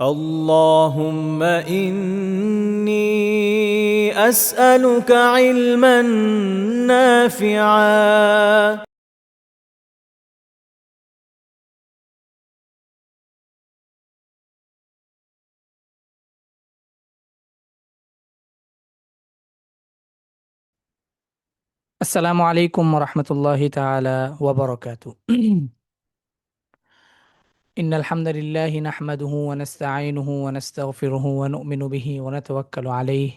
اللهم إني أسألك علما نافعا. আসসালামু আলাইকুম রহমতুল্লাহি তাআলা ওয়া বারাকাতু। ইন্নাল হামদালিল্লাহি নাহমাদুহু ওয়া নাস্তাঈনুহু ওয়া নাস্তাগফিরুহু ওয়া নু'মিনু বিহি ওয়া নাতাওয়াক্কালু আলাইহি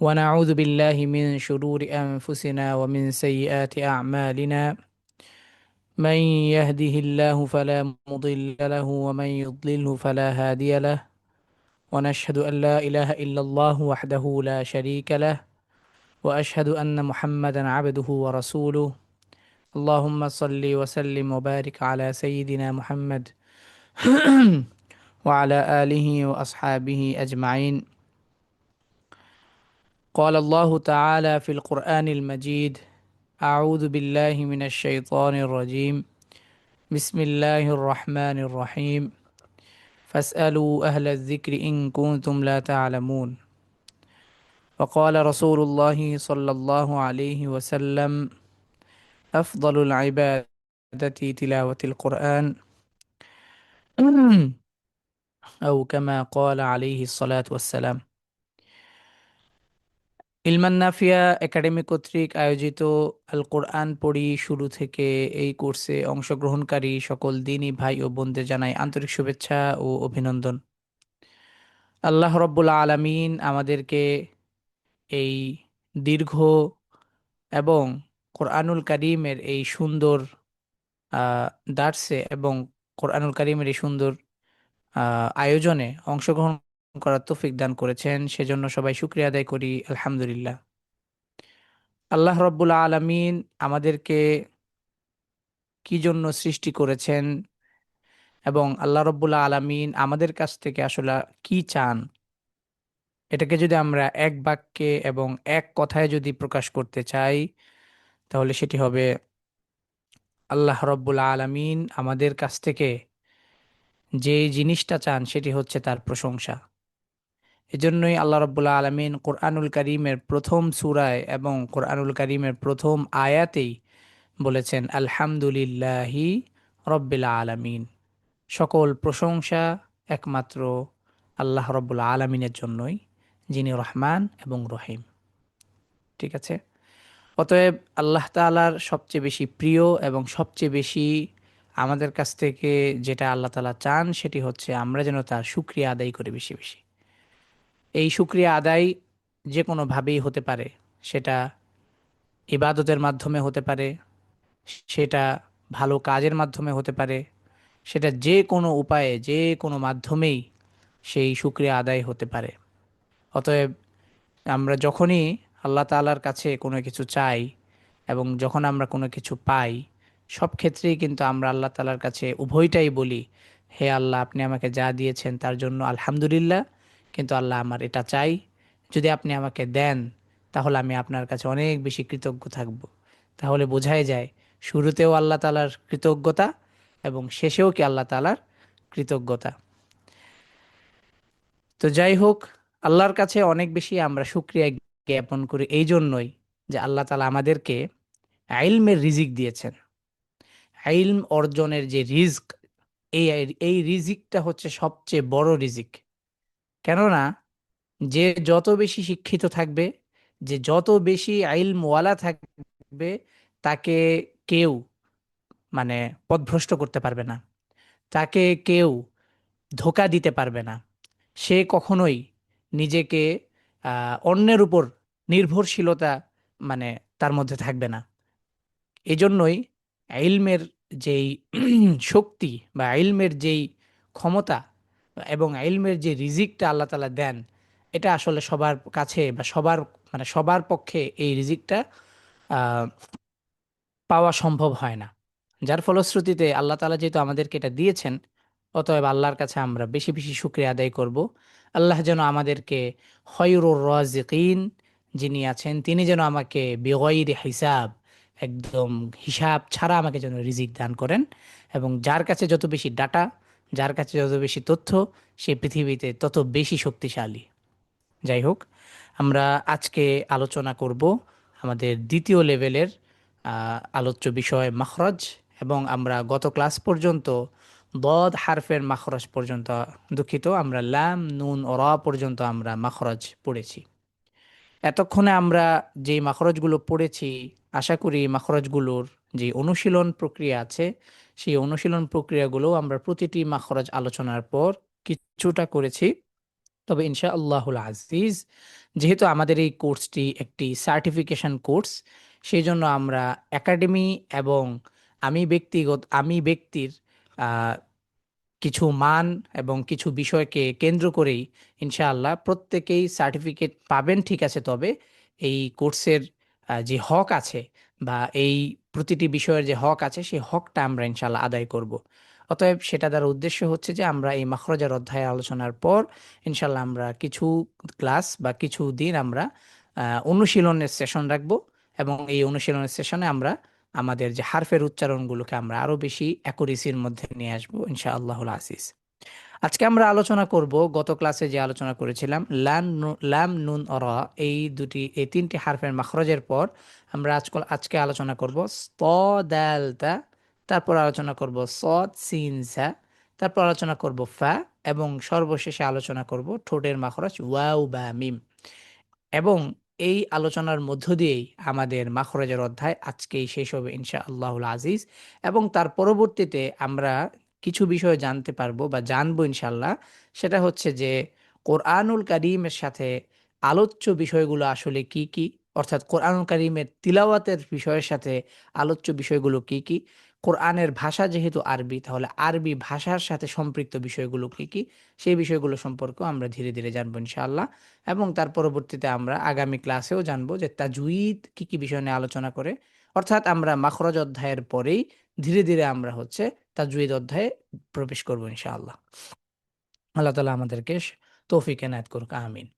ওয়া নাউযু বিল্লাহি মিন শুরুরি আনফুসিনা ওয়া মিন সাইয়্যাতি আ'মালিনা। মান ইয়াহদিহিল্লাহু ফালা মুদিল্লা লাহু ওয়া মান ইউদ্লিলহু ফালা হাদিয়া লাহু ওয়া নাশহাদু আন লা ইলাহা ইল্লাল্লাহু ওয়াহদাহু লা শারীকা লাহু ওয়া আশহাদু আন্না মুহাম্মাদান আবদুহু ওয়া রাসূলুহু। اللهم صل وسلم وبارك على سيدنا محمد وعلى آله وأصحابه أجمعين. قال الله تعالى في القرآن المجيد: أعوذ بالله من الشيطان الرجيم. بسم الله الرحمن الرحيم. فاسألوا أهل الذكر إن كنتم لا تعلمون. وقال رسول الله صلى الله عليه وسلم: أفضل العبادة تلاوة القرآن أو كما قال عليه الصلاة والسلام. ইলমান নাফিয়া একাডেমি কর্তৃক আয়োজিত আল কোরআন পড়ি শুরু থেকে এই কোর্সে অংশগ্রহণকারী সকল দিনী ভাই ও বোনদের জানাই আন্তরিক শুভেচ্ছা ও অভিনন্দন। আল্লাহ রব্বুল আলামিন আমাদেরকে এই দীর্ঘ এবং কোরআনুল কারীমের এই সুন্দর দার্সে এবং কোরআনুল কারীমের এই সুন্দর আয়োজনে অংশগ্রহণ করার তৌফিক দান করেছেন, সেজন্য সবাই শুকরিয়া আদায় করি আলহামদুলিল্লাহ। আল্লাহ রব্বুল আলামিন আমাদেরকে কি জন্য সৃষ্টি করেছেন এবং আল্লাহ রব্বুল আলামিন আমাদের কাছ থেকে আসলে কি চান, এটাকে যদি আমরা এক বাক্যে এবং এক কথায় যদি প্রকাশ করতে চাই, তাহলে সেটি হবে আল্লাহ রব্বুল আলামিন আমাদের কাছ থেকে যে জিনিসটা চান সেটি হচ্ছে তার প্রশংসা। এজন্যই আল্লাহ রব্বুল আলামিন কোরআনুল কারীমের প্রথম সূরায় এবং কোরআনুল কারীমের প্রথম আয়াতেই বলেছেন আলহামদুলিল্লাহি রব্বিল আলামিন। সকল প্রশংসা একমাত্র আল্লাহ রব্বুল আলামিনের জন্যই, যিনি রহমান এবং রহিম। ঠিক আছে, অতএব আল্লাহ তাআলার সবচেয়ে বেশি প্রিয় এবং সবচেয়ে বেশি আমাদের কাছ থেকে যেটা আল্লাহ তাআলা চান সেটি হচ্ছে আমরা যেন তার শুকরিয়া আদায় করি বেশি বেশি। এই শুকরিয়া আদায় যে কোনোভাবেই হতে পারে, সেটা ইবাদতের মাধ্যমে হতে পারে, সেটা ভালো কাজের মাধ্যমে হতে পারে, সেটা যে কোনো উপায়ে যে কোনো মাধ্যমেই সেই শুকরিয়া আদায় হতে পারে। অতএব আমরা যখনই আল্লাহ তাআলার কাছে কোনো কিছু চাই এবং যখন আমরা কোনো কিছু পাই, সব ক্ষেত্রেই কিন্তু আমরা আল্লাহ তাআলার কাছে উভয়টাই বলি, হে আল্লাহ, আপনি আমাকে যা দিয়েছেন তার জন্য আলহামদুলিল্লাহ, কিন্তু আল্লাহ আমার এটা চাই, যদি আপনি আমাকে দেন তাহলে আমি আপনার কাছে অনেক বেশি কৃতজ্ঞ থাকব। তাহলে বোঝাই যায় শুরুতেও আল্লাহ তাআলার কৃতজ্ঞতা এবং শেষেও কি আল্লাহ তাআলার কৃতজ্ঞতা। তো যাই হোক, আল্লাহর কাছে অনেক বেশি আমরা শুকরিয়া জ্ঞাপন করি এই জন্যই যে আল্লাহ তাআলা আমাদেরকে ইলমের রিজিক দিয়েছেন। ইলম অর্জনের যে রিজক, এই এই রিজিকটা হচ্ছে সবচেয়ে বড় রিজিক। কেননা যে যত বেশি শিক্ষিত থাকবে, যে যত বেশি ইলমওয়ালা থাকবে, তাকে কেউ মানে পথভ্রষ্ট করতে পারবে না, তাকে কেউ ধোঁকা দিতে পারবে না। সে কখনোই নিজেকে অন্যের উপর নির্ভরশীলতা মানে তার মধ্যে থাকবে না। এজন্যই ইলমের যেই শক্তি বা ইলমের যেই ক্ষমতা এবং ইলমের যে রিজিকটা আল্লাহ তাআলা দেন, এটা আসলে সবার কাছে বা সবার সবার পক্ষে এই রিজিকটা আহ, পাওয়া সম্ভব হয় না। যার ফলশ্রুতিতে আল্লাহ তাআলা যেহেতু আমাদেরকে এটা দিয়েছেন, অতএব আল্লাহর কাছে আমরা বেশি বেশি শুকরিয়া আদায় করব। আল্লাহ যেন আমাদেরকে খয়রুর রাজিকিন যিনি আছেন, তিনি যেন আমাকে বিগয়রি হিসাব, একদম হিসাব ছাড়া আমাকে যেন রিজিক দান করেন। এবং যার কাছে যত বেশি ডাটা, যার কাছে যত বেশি তথ্য, সে পৃথিবীতে তত বেশি শক্তিশালী। যাই হোক, আমরা আজকে আলোচনা করব আমাদের দ্বিতীয় লেভেলের আলোচ্য বিষয় মাখরাজ। এবং আমরা গত ক্লাস পর্যন্ত দদ হারফের মাখরাজ পর্যন্ত, দুঃখিত, আমরা লাম নুন ও র পর্যন্ত আমরা মাখরাজ পড়েছি। এতক্ষণে আমরা যে মাখরজগুলো পড়েছি, আশা করি এই মাখরজগুলোর যে অনুশীলন প্রক্রিয়া আছে, সেই অনুশীলন প্রক্রিয়াগুলো আমরা প্রতিটি মাখরজ আলোচনার পর কিছুটা করেছি। তবে ইনশা আল্লাহুল আজিজ, যেহেতু আমাদের এই কোর্সটি একটি সার্টিফিকেশন কোর্স, সেই জন্য আমরা একাডেমি এবং আমি ব্যক্তির কিছু মান এবং কিছু বিষয়কে কেন্দ্র করেই ইনশাআল্লাহ প্রত্যেকেই সার্টিফিকেট পাবেন, ঠিক আছে। তবে এই কোর্সের যে হক আছে বা এই প্রতিটি বিষয়ের যে হক আছে, সেই হকটা আমরা ইনশাআল্লাহ আদায় করব। অতএব সেটা দ্বারা উদ্দেশ্য হচ্ছে যে আমরা এই মাখরজার অধ্যায় আলোচনার পর ইনশাআল্লাহ আমরা কিছু ক্লাস বা কিছু দিন আমরা অনুশীলনের সেশন রাখবো। এবং এই অনুশীলনের সেশনে আমরা আমাদের যে হারফের উচ্চারণগুলোকে আমরা আরো বেশি অ্যাকুরেসির মধ্যে নিয়ে আসবো ইনশাআল্লাহুল আজিজ। আজকে আমরা আলোচনা করব, গত ক্লাসে যে আলোচনা করেছিলাম, লাম নুন অ র, এই তিনটি হারফের মাখরজের পর আমরা আজকে আলোচনা করব ত দাল তা, তারপর আলোচনা করব সদ সিন সা, তারপর আলোচনা করব ফা, এবং সর্বশেষে আলোচনা করব ঠোঁটের মাখরজ ওয়াও বা মিম। এবং এই আলোচনার মধ্য দিয়েই আমাদের মাখরাজের অধ্যায় আজকেই শেষ হবে ইনশাআল্লাহুল আজিজ। এবং তার পরবর্তীতে আমরা কিছু বিষয় জানতে পারবো বা জানবো ইনশাআল্লাহ। সেটা হচ্ছে যে কোরআনুল কারীমের সাথে আলোচ্য বিষয়গুলো আসলে কি কি, অর্থাৎ কোরআনুল কারীমের তিলাওয়াতের বিষয়ের সাথে আলোচ্য বিষয়গুলো কি কি, কোরআনের ভাষা যেহেতু আরবি, তাহলে আরবি ভাষার সাথে সম্পৃক্ত বিষয়গুলো কি কি, সেই বিষয়গুলো সম্পর্কেও আমরা ধীরে ধীরে জানবো ইনশাআল্লাহ। এবং তার পরবর্তীতে আমরা আগামী ক্লাসেও জানবো যে তাজউইদ কি কি বিষয় নিয়ে আলোচনা করে। অর্থাৎ আমরা মাখরজ অধ্যায়ের পরেই ধীরে ধীরে আমরা হচ্ছে তাজউইদ অধ্যায়ে প্রবেশ করবো ইনশাআল্লাহ। আল্লাহ তাআলা আমাদেরকে তৌফিক এনায়েত করুক, আমিন।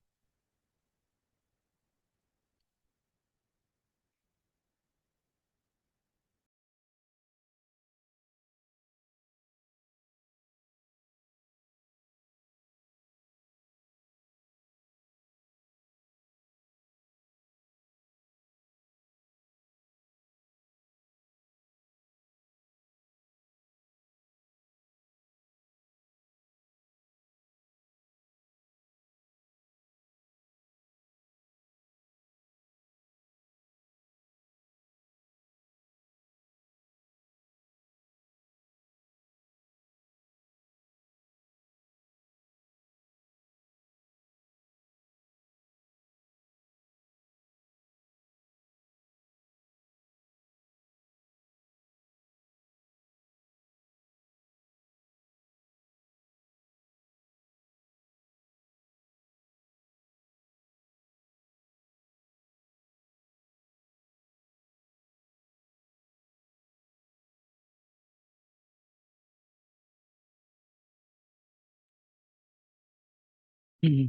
হুম।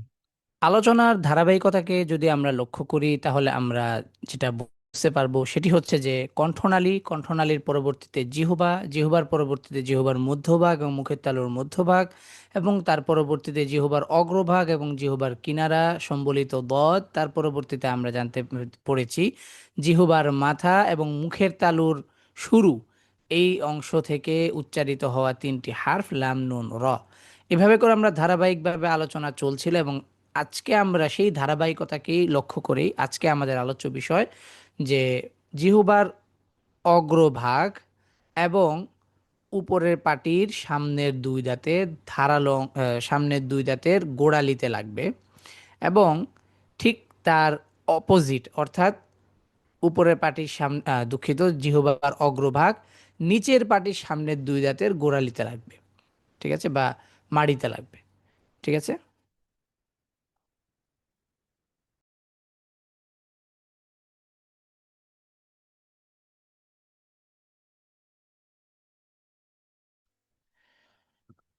আলোচনার ধারাবাহিকতাকে যদি আমরা লক্ষ্য করি, তাহলে আমরা যেটা বুঝতে পারবো সেটি হচ্ছে যে কণ্ঠনালীর পরবর্তীতে জিহ্বা, জিহ্বার পরবর্তীতে জিহ্বার মধ্যভাগ এবং মুখের তালুর মধ্যভাগ, এবং তার পরবর্তীতে জিহ্বার অগ্রভাগ এবং জিহ্বার কিনারা সম্বলিত দদ, তার পরবর্তীতে আমরা পড়েছি জিহ্বার মাথা এবং মুখের তালুর শুরু, এই অংশ থেকে উচ্চারিত হওয়া তিনটি হারফ লাম নুন র। এভাবে করে আমরা ধারাবাহিকভাবে আলোচনা চলছিল, এবং আজকে আমরা সেই ধারাবাহিকতাকেই লক্ষ্য করেই আজকে আমাদের আলোচ্য বিষয় যে জিহ্বার অগ্রভাগ এবং উপরের পাটির সামনের দুই দাঁতের গোড়ালিতে লাগবে, এবং ঠিক তার অপোজিট, অর্থাৎ উপরের পাটির দুঃখিত, জিহ্বার অগ্রভাগ নিচের পাটির সামনের দুই দাঁতের গোড়ালিতে লাগবে, ঠিক আছে, বা মাড়িতে লাগবে, ঠিক আছে।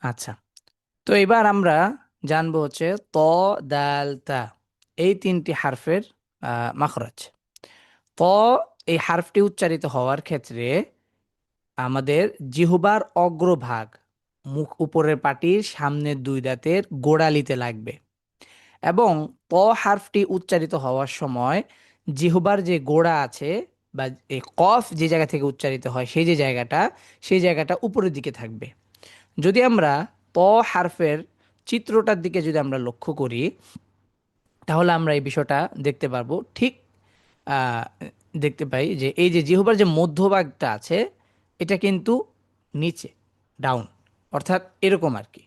আচ্ছা, তো এবার আমরা জানবো হচ্ছে ত, দাল, তা, এই তিনটি হারফের মাখরাজ। ত, এই হারফটি উচ্চারিত হওয়ার ক্ষেত্রে আমাদের জিহ্বার অগ্রভাগ মুখ উপরের পাটির সামনের দুই দাঁতের গোড়ালিতে লাগবে। এবং প হারফটি উচ্চারিত হওয়ার সময় জিহ্বার যে গোড়া আছে বা এই কফ যে জায়গা থেকে উচ্চারিত হয় সেই জায়গাটা উপরের দিকে থাকবে। যদি আমরা প হারফের চিত্রটার দিকে যদি আমরা লক্ষ্য করি, তাহলে আমরা এই বিষয়টা দেখতে পারবো। ঠিক আহ, দেখতে পাই যে এই যে জিহ্বার যে মধ্যভাগটা আছে এটা কিন্তু নিচে, ডাউন, অর্থাৎ এরকম আর কি।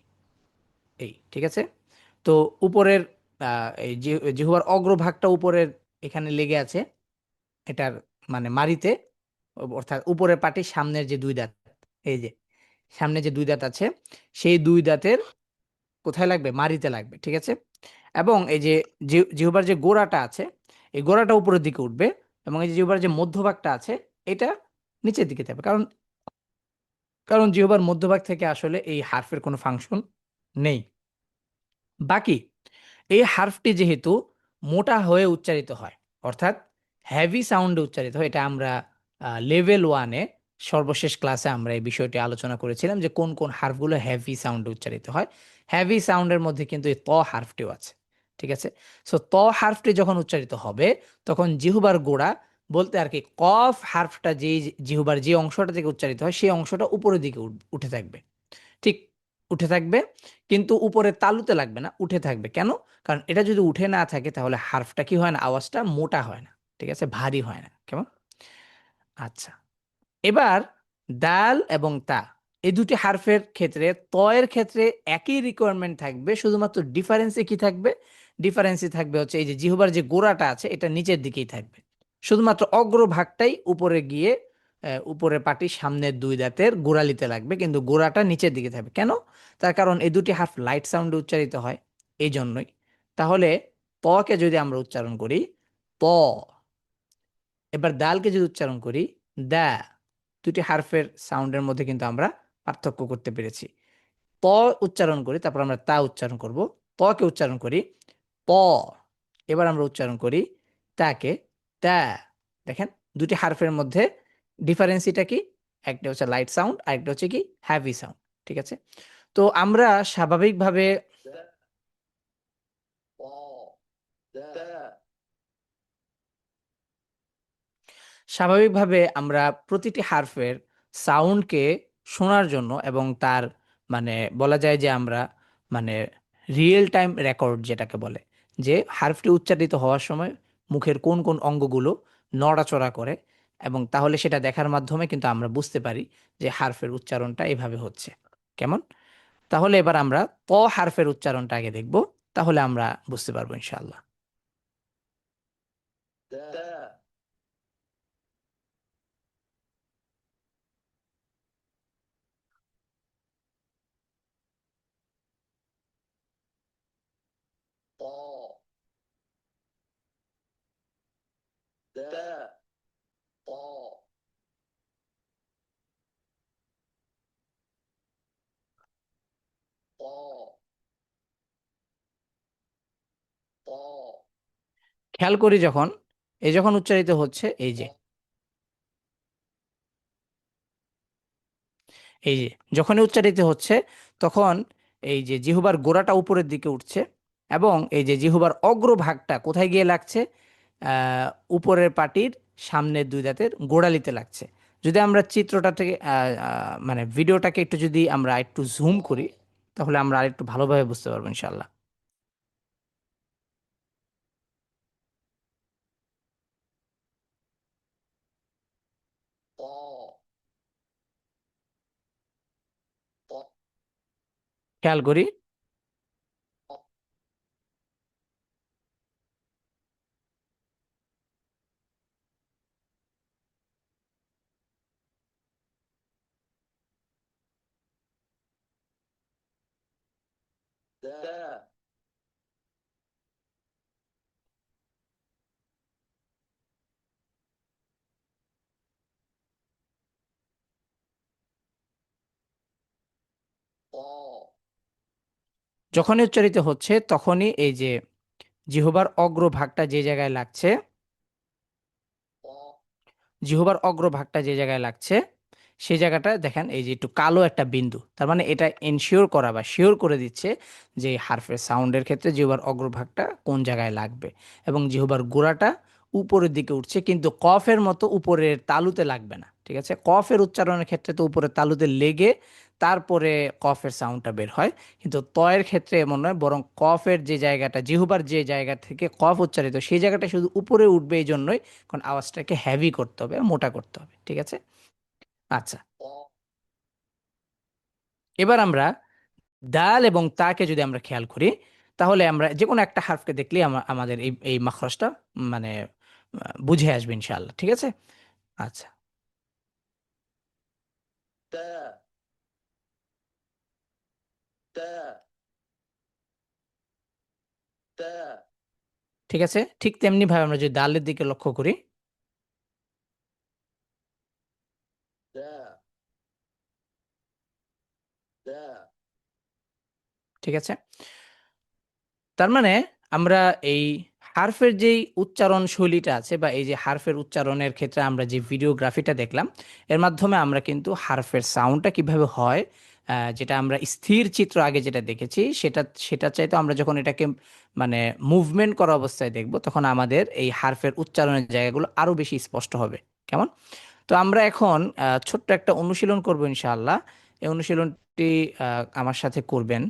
এই ঠিক আছে। তো উপরের এই জিহ্বার অগ্রভাগটা উপরের এখানে লেগে আছে এটার মানে মাড়িতে, অর্থাৎ উপরের পাটির সামনের যে দুই দাঁত, এই যে সামনে যে দুই দাঁত আছে সেই দুই দাঁতের কোথায় লাগবে, মাড়িতে লাগবে, ঠিক আছে। এবং এই যে জিহ্বার যে গোড়াটা আছে এই গোড়াটা উপরের দিকে উঠবে, এবং এই যে জিহ্বার যে মধ্যভাগটা আছে এটা নিচের দিকে যাবে, কারণ কারণ জিহ্বার মধ্যভাগ থেকে আসলে এই হার্ফের কোনো ফাংশন নেই। বাকি এই হার্ফটি যেহেতু মোটা হয়ে উচ্চারিত হয়, অর্থাৎ হেভি সাউন্ডে উচ্চারিত হয়, এটা আমরা লেভেল ওয়ানে সর্বশেষ ক্লাসে আমরা এই বিষয়টি আলোচনা করেছিলাম যে কোন কোন হার্ফগুলো হেভি সাউন্ডে উচ্চারিত হয়। হেভি সাউন্ডের মধ্যে কিন্তু এই ত হার্ফটিও আছে, ঠিক আছে। সো ত হার্ফটি যখন উচ্চারিত হবে তখন জিহ্বার গোড়া বলতে আর কি কফ হার্ফটা যেই জিহ্বার যে অংশটা থেকে উচ্চারিত হয় সেই অংশটা উপরের দিকে উঠে থাকবে, ঠিক উঠে থাকবে। কিন্তু উপরে তালুতে লাগবে না, উঠে থাকবে। কেন? কারণ এটা যদি উঠে না থাকে তাহলে হার্ফটা কি হয় না, আওয়াজটা মোটা হয় না, ঠিক আছে, ভারী হয় না। কেমন? আচ্ছা, এবার দাল এবং তা এই দুটি হারফের ক্ষেত্রে তয়ের ক্ষেত্রে একই রিকোয়ারমেন্ট থাকবে, শুধুমাত্র ডিফারেন্সে কি থাকবে, ডিফারেন্সই থাকবে হচ্ছে এই যে জিহ্বার যে গোড়াটা আছে এটা নিচের দিকেই থাকবে, শুধুমাত্র অগ্রভাগটাই উপরে গিয়ে উপরের পাটির সামনের দুই দাঁতের গোড়ালিতে লাগবে, কিন্তু গোড়াটা নিচের দিকে থাকবে। কেন? তার কারণ এই দুটি হার্ফ লাইট সাউন্ডে উচ্চারিত হয়, এই জন্যই। তাহলে কে যদি আমরা উচ্চারণ করি প, এবার দালকে যদি উচ্চারণ করি দা, দুটি হারফের সাউন্ডের মধ্যে কিন্তু আমরা পার্থক্য করতে পেরেছি। প উচ্চারণ করি, তারপর আমরা তা উচ্চারণ করব। কে উচ্চারণ করি প, এবার আমরা উচ্চারণ করি তাকে তা। দেখেন দুটি হারফের মধ্যে ডিফারেন্সিটা কি, একটা হচ্ছে লাইট সাউন্ড আর একটা হচ্ছে কি হ্যাভি সাউন্ড, ঠিক আছে। তো আমরা স্বাভাবিকভাবে স্বাভাবিকভাবে আমরা প্রতিটি হারফের সাউন্ডকে শোনার জন্য এবং তার মানে বলা যায় যে আমরা মানে রিয়েল টাইম রেকর্ড যেটাকে বলে, যে হারফটি উচ্চারিত হওয়ার সময় মুখের কোন কোন অঙ্গগুলো নড়াচড়া করে, এবং তাহলে সেটা দেখার মাধ্যমে কিন্তু আমরা বুঝতে পারি যে হারফের উচ্চারণটা এভাবে হচ্ছে। কেমন? তাহলে এবার আমরা হারফের উচ্চারণটা আগে দেখব, তাহলে আমরা বুঝতে পারবো ইনশাআল্লাহ। খেয়াল করি যখন এই যখন উচ্চারিত হচ্ছে এই যে এই যে যখনই উচ্চারিত হচ্ছে তখন এই যে জিহ্বার গোড়াটা উপরের দিকে উঠছে, এবং এই যে জিহ্বার অগ্রভাগটা কোথায় গিয়ে লাগছে, আহ উপরের পাটির সামনের দুই দাঁতের গোড়ালিতে লাগছে। যদি আমরা চিত্রটা থেকে মানে ভিডিওটাকে একটু যদি আমরা একটু জুম করি তাহলে আমরা আরেকটু ভালোভাবে বুঝতে পারবো ইনশাল্লাহ। খেয়াল করি যখনই উচ্চারিত হচ্ছে তখনই এই যে জিহ্বার অগ্রভাগটা যে জায়গায় লাগছে, জিহ্বার অগ্রভাগটা যে জায়গায় লাগছে সেই জায়গাটা দেখেন এই যে একটু কালো একটা বিন্দু, তার মানে এটা এনশিওর করা বা শিওর করে দিচ্ছে যে হারফের সাউন্ডের ক্ষেত্রে জিহ্বার অগ্রভাগটা কোন জায়গায় লাগবে, এবং জিহ্বার গোড়াটা উপরের দিকে উঠছে, কিন্তু কফের মতো উপরের তালুতে লাগবে না। ঠিক আছে, কফের উচ্চারণের ক্ষেত্রে তো উপরের তালুতে লেগে তারপরে কফের সাউন্ডটা বের হয়, কিন্তু তয়ের ক্ষেত্রে এমন নয়, বরং কফের যে জায়গাটা, জিহ্বার যে জায়গা থেকে কফ উচ্চারিত সেই জায়গাটা শুধু উপরে উঠবে, এই জন্যই কারণ আওয়াজটাকে হ্যাভি করতে হবে, মোটা করতে হবে। ঠিক আছে। আচ্ছা, এবার আমরা দাল এবং তাকে যদি আমরা খেয়াল করি, তাহলে আমরা যে কোনো একটা হারফকে দেখলেই আমাদের এই এই মাখরজটা মানে বুঝে আসবে ইনশাআল্লাহ। ঠিক আছে। আচ্ছা, ঠিক আছে, ঠিক তেমনি ভাবে আমরা যদি দালের দিকে লক্ষ্য করি, ঠিক আছে, তার মানে আমরা এই হারফের যেই উচ্চারণ শৈলীটা আছে, বা এই যে হারফের উচ্চারণের ক্ষেত্রে আমরা যে ভিডিওগ্রাফিটা দেখলাম, এর মাধ্যমে আমরা কিন্তু হারফের সাউন্ডটা কিভাবে হয়, যেটা আমরা স্থির চিত্র আগে যেটা দেখেছি, সেটা সেটা চাইতে আমরা যখন এটাকে মানে মুভমেন্ট করা অবস্থায় দেখব, তখন আমাদের এই হারফের উচ্চারণের জায়গাগুলো আরো বেশি স্পষ্ট হবে। কেমন? তো আমরা এখন ছোট্ট একটা অনুশীলন করব ইনশাআল্লাহ। এই অনুশীলনটি আমার সাথে করবেন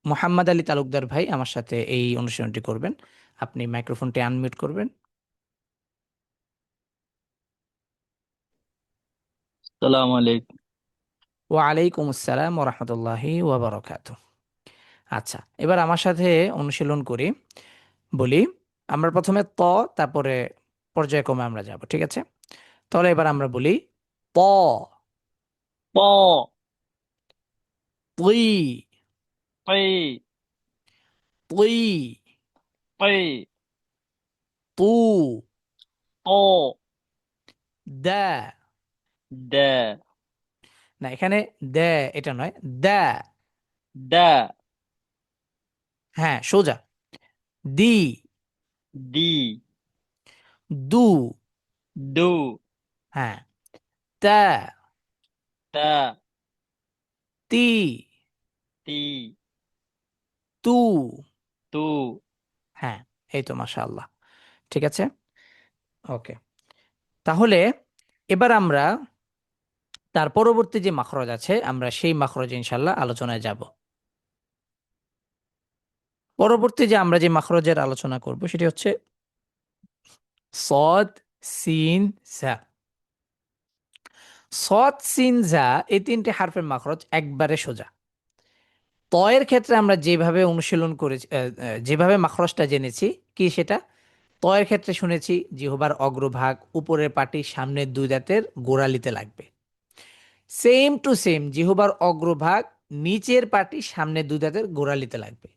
মোহাম্মদ আলী তালুকদার ভাই, আমার সাথে এই অনুশীলনটি করবেন। আপনি মাইক্রোফোনটি আনমিউট করবেন। সালাম আলাইকুম। ওয়ালাইকুম আসসালাম ওয়া রাহমাতুল্লাহি ওয়া বারাকাতুহু। আচ্ছা, এবার আমার সাথে অনুশীলন করি। বলি, আমরা প্রথমে ত, তারপরে পর্যায়ক্রমে আমরা যাব। ঠিক আছে, তাহলে এবার আমরা বলি প, প, তুই, পে, তুই, পে, তু, প, দা। দে, না, এখানে দে এটা নয়, দা। দে, হ্যাঁ, সোজা। দি, দি, দু। দু, হ্যাঁ, তা, তে, তি, তি, তু। তু। হ্যাঁ, এই তো মাশাআল্লাহ। ঠিক আছে, ওকে। তাহলে এবার আমরা তার পরবর্তী যে মাখরজ আছে, আমরা সেই মাখরজ ইনশাল্লাহ আলোচনায় যাব। পরবর্তী যে আমরা যে মাখরজের আলোচনা করব সেটি হচ্ছে সদ, সিন, জা। সদ, সিন, জা এই তিনটি হারফের মাখরজ একবারে সোজা। তয়ের ক্ষেত্রে আমরা যেভাবে অনুশীলন করেছি, যেভাবে মাখরজটা জেনেছি, কি সেটা, তয়ের ক্ষেত্রে শুনেছি জিহ্বার অগ্রভাগ উপরের পাটি সামনের দুই দাঁতের গোড়ালিতে লাগবে। সেম টু সেম জিহ্বার অগ্রভাগ নিচের পাটি সামনের দুই দাঁতের গোড়ালিতে লাগবে।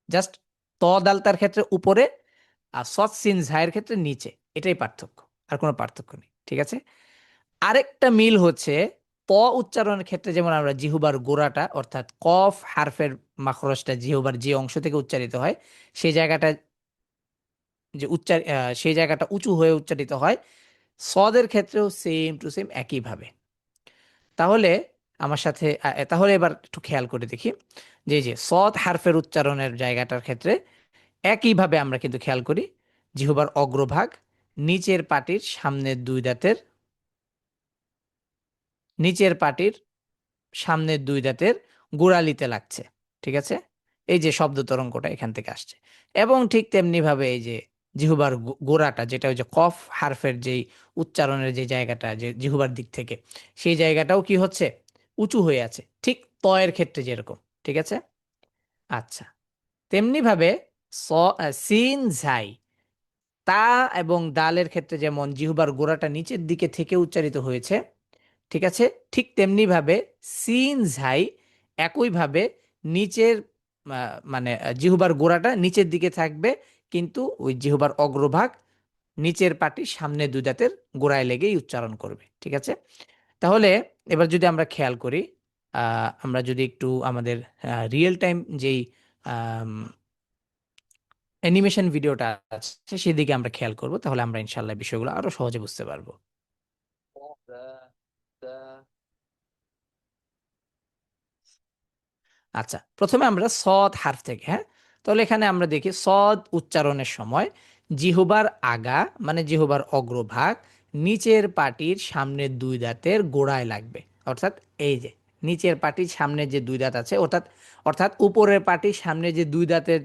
জাস্ট ত দালতার ক্ষেত্রে উপরে, আর সৎ সিন ঝায়ের ক্ষেত্রে নিচে, এটাই পার্থক্য, আর কোনো পার্থক্য নেই। ঠিক আছে। আরেকটা মিল হচ্ছে প উচ্চারণের ক্ষেত্রে, যেমন আমরা জিহুবার গোড়াটা অর্থাৎ কফ হারফের মাখরজটা জিহুবার যে অংশ থেকে উচ্চারিত হয়, সেই জায়গাটা সেই জায়গাটা উঁচু হয়ে উচ্চারিত হয়। সদের ক্ষেত্রেও সেম টু সেম একইভাবে। তাহলে আমার সাথে তাহলে এবার একটু খেয়াল করে দেখি যে এই যে সদ হারফের উচ্চারণের জায়গাটার ক্ষেত্রে একইভাবে আমরা কিন্তু খেয়াল করি জিহ্বার অগ্রভাগ নিচের পাটির সামনের দুই দাঁতের নিচের পাটির সামনের দুই দাঁতের গোড়ালিতে লাগছে। ঠিক আছে, এই যে শব্দ তরঙ্গটা এখান থেকে আসছে। এবং ঠিক তেমনি ভাবে এই যে জিহ্বার গোড়াটা, যেটা ওই যে কফ হারফের যেই উচ্চারণের যে জায়গাটা, যে জিহ্বার দিক থেকে, সেই জায়গাটাও কি হচ্ছে, উঁচু হয়ে আছে, ঠিক তয়ের ক্ষেত্রে যেরকম। ঠিক আছে। আচ্ছা, তেমনি ভাবে স, সিন, ঝাই, তা এবং দালের ক্ষেত্রে যেমন জিহ্বার গোড়াটা নিচের দিকে থেকে উচ্চারিত হয়েছে, ঠিক আছে, ঠিক তেমনি ভাবে সিন, ঝাই একইভাবে নিচের মানে জিহ্বার গোড়াটা নিচের দিকে থাকবে, কিন্তু ওই জিহ্বার অগ্রভাগ নিচের পাটি সামনে দুই দাঁতের গোড়ায় লেগেই উচ্চারণ করবে। ঠিক আছে। তাহলে এবার যদি আমরা খেয়াল করি, আমরা যদি একটু আমাদের রিয়েল টাইম যেই অ্যানিমেশন ভিডিওটা আছে সেদিকে আমরা খেয়াল করব, তাহলে আমরা ইনশাল্লাহ বিষয়গুলো আরো সহজে বুঝতে পারবো। আচ্ছা, প্রথমে আমরা সদ হারফ থেকে, হ্যাঁ, তাহলে এখানে আমরা দেখি সদ উচ্চারণের সময় জিহ্বার আগা মানে জিহ্বার অগ্রভাগ নিচের পাটির সামনের দুই দাঁতের গোড়ায় লাগবে। অর্থাৎ এই যে নিচের পাটির সামনে যে দুই দাঁত আছে, অর্থাৎ অর্থাৎ উপরের পাটির সামনে যে দুই দাঁতের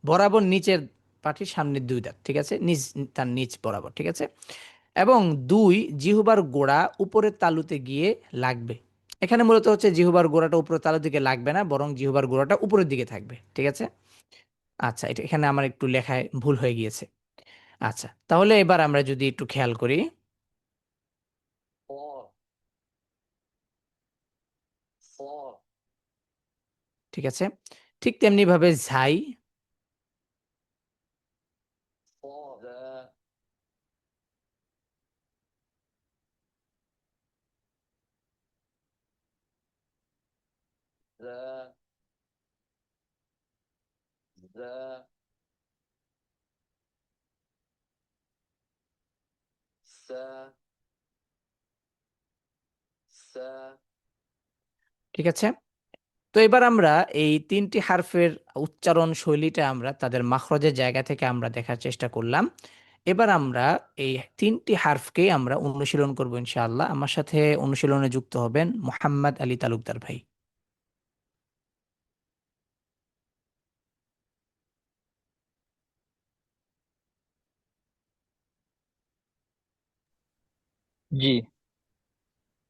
বরাবর নিচের পাটির সামনের দুই দাঁত, ঠিক আছে, নিচ তার নিচ বরাবর, ঠিক আছে। এবং দুই, জিহ্বার গোড়া উপরের তালুতে গিয়ে লাগবে। এখানে মূলত হচ্ছে জিহ্বার গোড়াটা উপরের তালুর দিকে লাগবে না, বরং জিহ্বার গোড়াটা উপরের দিকে থাকবে, ঠিক আছে। আচ্ছা, এটা এখানে আমার একটু লেখায় ভুল হয়ে গিয়েছে। আচ্ছা, তাহলে এবার আমরা যদি একটু খেয়াল করি, ঠিক আছে, ঠিক তেমনি ভাবে ঝাই, ঠিক আছে। তো এবার আমরা এই তিনটি হারফের উচ্চারণ শৈলীটা আমরা তাদের মাখরজের জায়গা থেকে আমরা দেখার চেষ্টা করলাম। এবার আমরা এই তিনটি হারফকেই আমরা অনুশীলন করব ইনশাআল্লাহ। আমার সাথে অনুশীলনে যুক্ত হবেন মোহাম্মদ আলী তালুকদার ভাই। জি।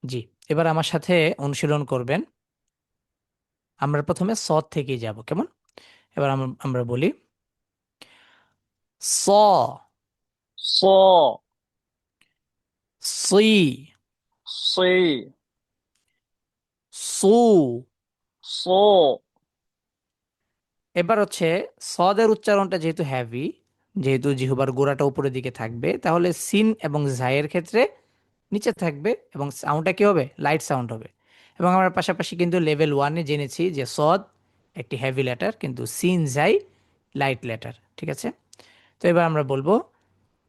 জি, এবার আমার সাথে অনুশীলন করবেন। আমরা প্রথমে সদ থেকেই যাব, কেমন? এবার আমরা বলি স, ص সি, ص সু। ص এবার হচ্ছে সদের উচ্চারণটা যেহেতু হ্যাভি, যেহেতু জিহ্বার গোড়াটা উপরের দিকে থাকবে, তাহলে সিন এবং জায়ের ক্ষেত্রে নিচে থাকবে এবং সাউন্ডটা কি হবে? লাইট সাউন্ড হবে। এবং আমরা পাশাপাশি কিন্তু লেভেল ওয়ানে জেনেছি যে সদ একটি হেভি লেটার, কিন্তু সিন জাই লাইট লেটার, ঠিক আছে। তো এবার আমরা বলবো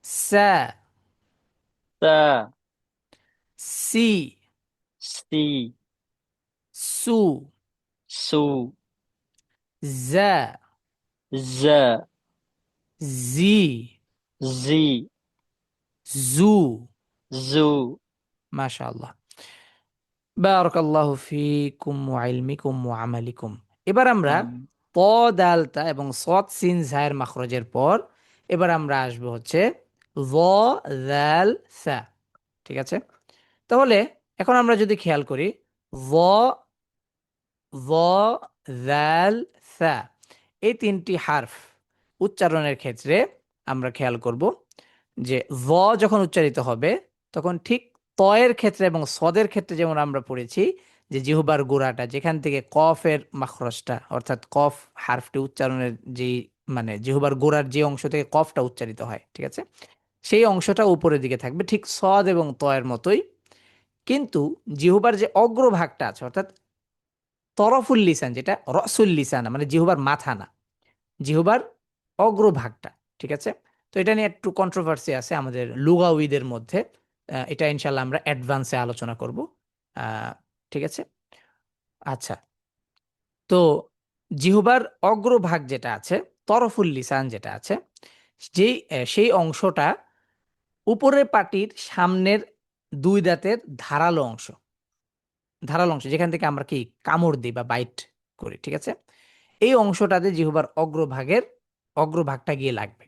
সা, تا সি, سي সু, سو জা, زا জি, زي জু। زو মাশাআল্লাহ, বারাকাল্লাহু ফিকুম ওয়া ইলমিকুম ওয়া আমালিকুম। এবার আমরা ত, দালতা এবং সৎ সিন জায়ের মাখরজের পর এবার আমরা আসবো হচ্ছে য, দাল, সা, ঠিক আছে। তাহলে এখন আমরা যদি খেয়াল করি য, য, দাল, সা, এই তিনটি হারফ উচ্চারণের ক্ষেত্রে আমরা খেয়াল করব যে য যখন উচ্চারিত হবে তখন ঠিক তয়ের ক্ষেত্রে এবং সদের ক্ষেত্রে যেমন আমরা পড়েছি যে জিহ্বার গোড়াটা যেখান থেকে কফের মাখরজটা অর্থাৎ কফ হারফটি উচ্চারণের যেই মানে জিহ্বার গোড়ার যে অংশ থেকে কফটা উচ্চারিত হয়, ঠিক আছে, সেই অংশটা উপরের দিকে থাকবে ঠিক সদ এবং তয়ের মতোই। কিন্তু জিহ্বার যে অগ্রভাগটা আছে অর্থাৎ তরফুল লিসান, যেটা রসুল লিসান মানে জিহ্বার মাথা না, জিহ্বার অগ্রভাগটা, ঠিক আছে। তো এটা নিয়ে একটু কন্ট্রোভার্সি আছে আমাদের লুগাউইদের মধ্যে। এটা ইনশাল্লাহ আমরা অ্যাডভান্সে আলোচনা করব। আহ, ঠিক আছে। আচ্ছা, তো জিহ্বার অগ্রভাগ যেটা আছে, তরফুল লিসান যেটা আছে, সেই অংশটা উপরের পাটির সামনের দুই দাঁতের ধারালো অংশ, ধারালো অংশ যেখান থেকে আমরা কি কামড় দিই বা বাইট করি, ঠিক আছে, এই অংশটাতে জিহ্বার অগ্রভাগটা গিয়ে লাগবে।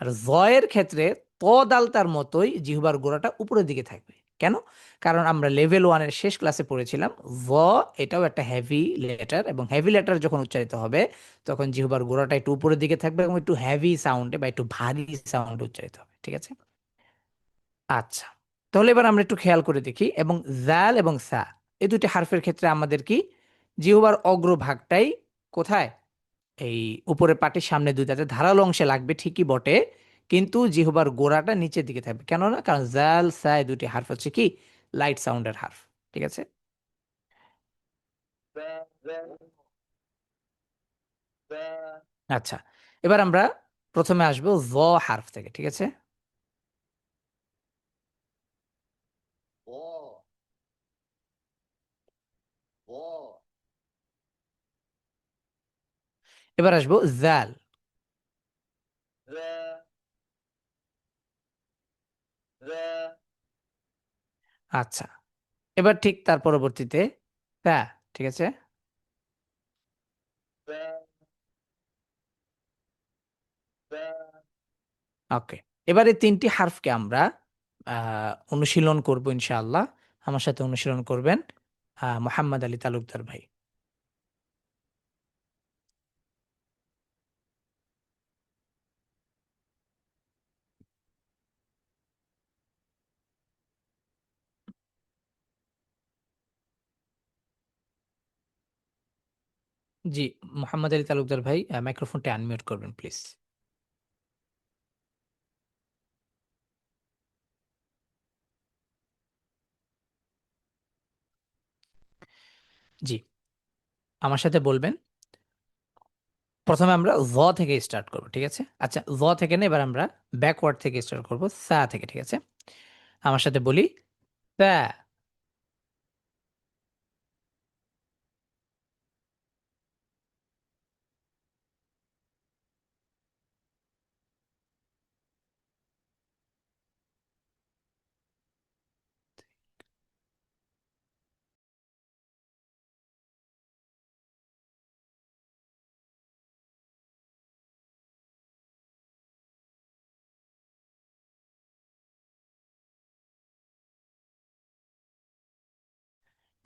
আর জয়ের ক্ষেত্রে ত দালতার মতোই জিহ্বার গোড়াটা উপরের দিকে থাকবে। কেন? কারণ আমরা লেভেল ওয়ানের শেষ ক্লাসে পড়েছিলাম ভ এটাও একটা হেভি লেটার, এবং হেভি লেটার যখন উচ্চারিত হবে তখন জিহ্বার গোড়াটা একটু উপরের দিকে থাকবে এবং একটু হেভি সাউন্ডে বা একটু ভারী সাউন্ডে উচ্চারিত হবে, ঠিক আছে। আচ্ছা, তাহলে এবার আমরা একটু খেয়াল করে দেখি এবং জাল এবং সা এই দুটি হারফের ক্ষেত্রে আমাদের কি জিহ্বার অগ্রভাগটাই কোথায় এই উপরের পাটির সামনে দুই দাঁতের ধারালো অংশে লাগবে, ঠিকই বটে, কিন্তু জিহ্বার গোড়াটা নিচের দিকে থাকবে। কেন না? কারণ জাল সা এই দুটি হারফ হচ্ছে কি লাইট সাউন্ডের হারফ, ঠিক আছে। আচ্ছা, এবার আমরা প্রথমে আসবো জ হারফ থেকে, ঠিক আছে। এবার আসবো জাল। আচ্ছা, এবার ঠিক তার পরবর্তীতে তা। ঠিক আছে, ওকে। এবারে তিনটি হারফকে আমরা অনুশীলন করব ইনশাআল্লাহ। আমার সাথে অনুশীলন করবেন মোহাম্মদ আলী তালুকদার ভাই। জি, মোহাম্মদ আলী তালুকদার ভাই, মাইক্রোফোনটা আনমিউট করবেন প্লিজ। জি, আমার সাথে বলবেন। প্রথমে আমরা জ থেকে স্টার্ট করব, ঠিক আছে? আচ্ছা, জ থেকে না, এবার আমরা ব্যাকওয়ার্ড থেকে স্টার্ট করব, সা থেকে, ঠিক আছে? আমার সাথে বলি তা।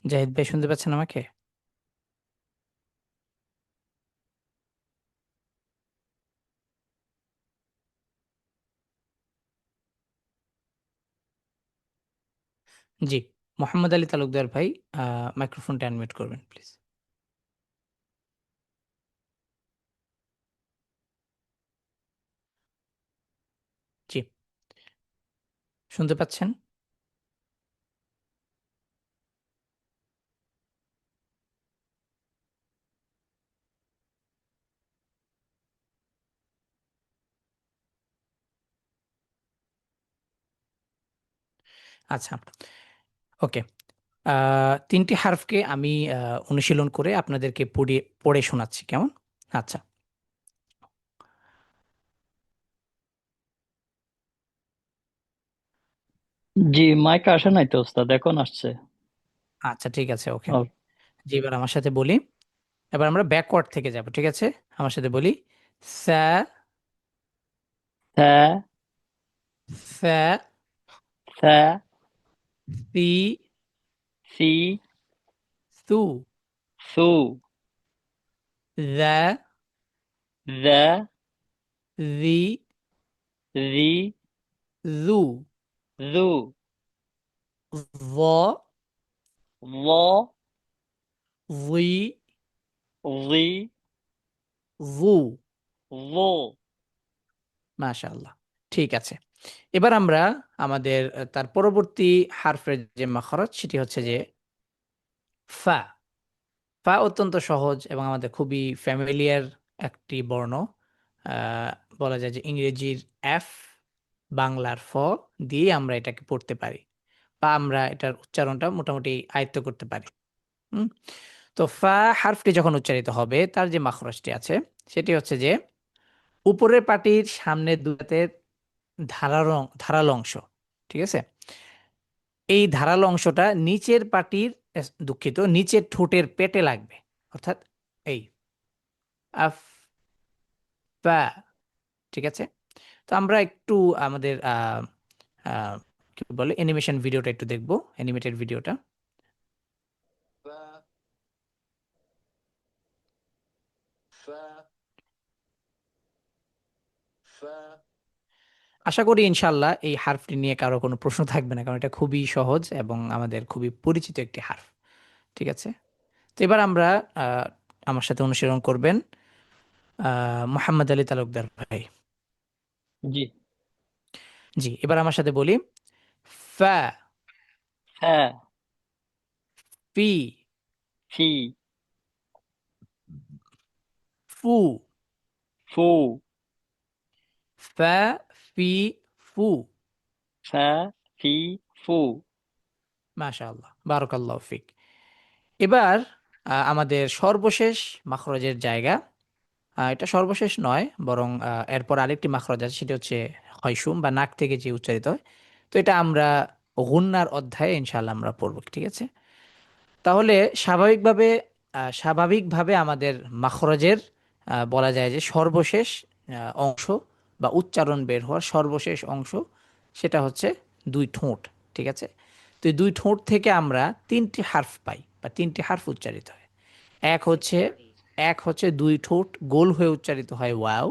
জাহিদ ভাই, শুনতে পাচ্ছেন আমাকে? জি, মোহাম্মদ আলী তালুকদার ভাই, মাইক্রোফোনটা আনমিউট করবেন প্লিজ। জি, শুনতে পাচ্ছেন? আচ্ছা, ওকে। তিনটি হারফকে আমি অনুশীলন করে আপনাদেরকে পড়ে পড়ে শোনাচ্ছি, কেমন? আচ্ছা। জি, মাইক আসে নাই তো ওস্তাদ, এখন আসছে। আচ্ছা, ঠিক আছে, ওকে। ও, জি, এবার আমার সাথে বলি। এবার আমরা ব্যাকওয়ার্ড থেকে যাব, ঠিক আছে? আমার সাথে বলি সা, থা, সা, থা, সি, সি, সু, সু, দা, দা, জি, রি, জু, জু, জ, ল, জি, জি, জু। জু। মাশাআল্লাহ, ঠিক আছে। এবার আমরা আমাদের তার পরবর্তী হারফের যে মাখরাজ, সেটি হচ্ছে যে ফা। ফা অত্যন্ত সহজ এবং আমাদের খুবই ফ্যামিলিয়ার একটি বর্ণ। আহ, বলা যায় যে ইংরেজির এফ, বাংলার ফ দিয়ে আমরা এটাকে পড়তে পারি, বা আমরা এটার উচ্চারণটা মোটামুটি আয়ত্ত করতে পারি। হুম। তো ফা হারফটি যখন উচ্চারিত হবে, তার যে মাখরাজটি আছে, সেটি হচ্ছে যে উপরের পাটির সামনের দুটাতে ধারালো অংশ, ঠিক আছে? এই ধারালো অংশটা নিচের পাটির, দুঃখিত, নিচের ঠোঁটের পেটে লাগবে, অর্থাৎ এই আফ, ফা, ঠিক আছে? তো আমরা একটু আমাদের আহ, কি বলে, অ্যানিমেশন ভিডিওটা একটু দেখবো, অ্যানিমেটেড ভিডিওটা। আশা করি ইনশাল্লাহ এই হারফটি নিয়ে কারো কোনো প্রশ্ন থাকবে না, কারণ এটা খুবই সহজ এবং আমাদের খুবই পরিচিত একটি হারফ, ঠিক আছে? তো এবার আমরা আহ, আমার সাথে অনুশীলন করবেন মোহাম্মদ আলী তালুকদার ভাই। জি, জি, এবার আমার সাথে বলি ফা, হ্যাঁ, ফি, ফি, ফু, ফু, ফা, ফি, ফু। ফা, ফি, ফু। মাশাআল্লাহ, বারাকাল্লাহু ফিক। এবার আমাদের সর্বশেষ মাখরাজের জায়গা এটা সর্বশেষ নয়, বরং এরপর আরেকটি মাখরাজ আছে, সেটা হচ্ছে হয়শুম বা নাক থেকে যে উচ্চারিত হয়। তো এটা আমরা গুন্নার অধ্যায়ে ইনশাআল্লাহ আমরা পড়ব, ঠিক আছে? তাহলে স্বাভাবিকভাবে আমাদের মাখরজের বলা যায় যে সর্বশেষ অংশ বা উচ্চারণ বের হওয়ার সর্বশেষ অংশ সেটা হচ্ছে দুই ঠোঁট, ঠিক আছে? তো এই দুই ঠোঁট থেকে আমরা তিনটি হার্ফ পাই বা তিনটি হার্ফ উচ্চারিত হয়। এক হচ্ছে এক হচ্ছে দুই ঠোঁট গোল হয়ে উচ্চারিত হয় ওয়াও।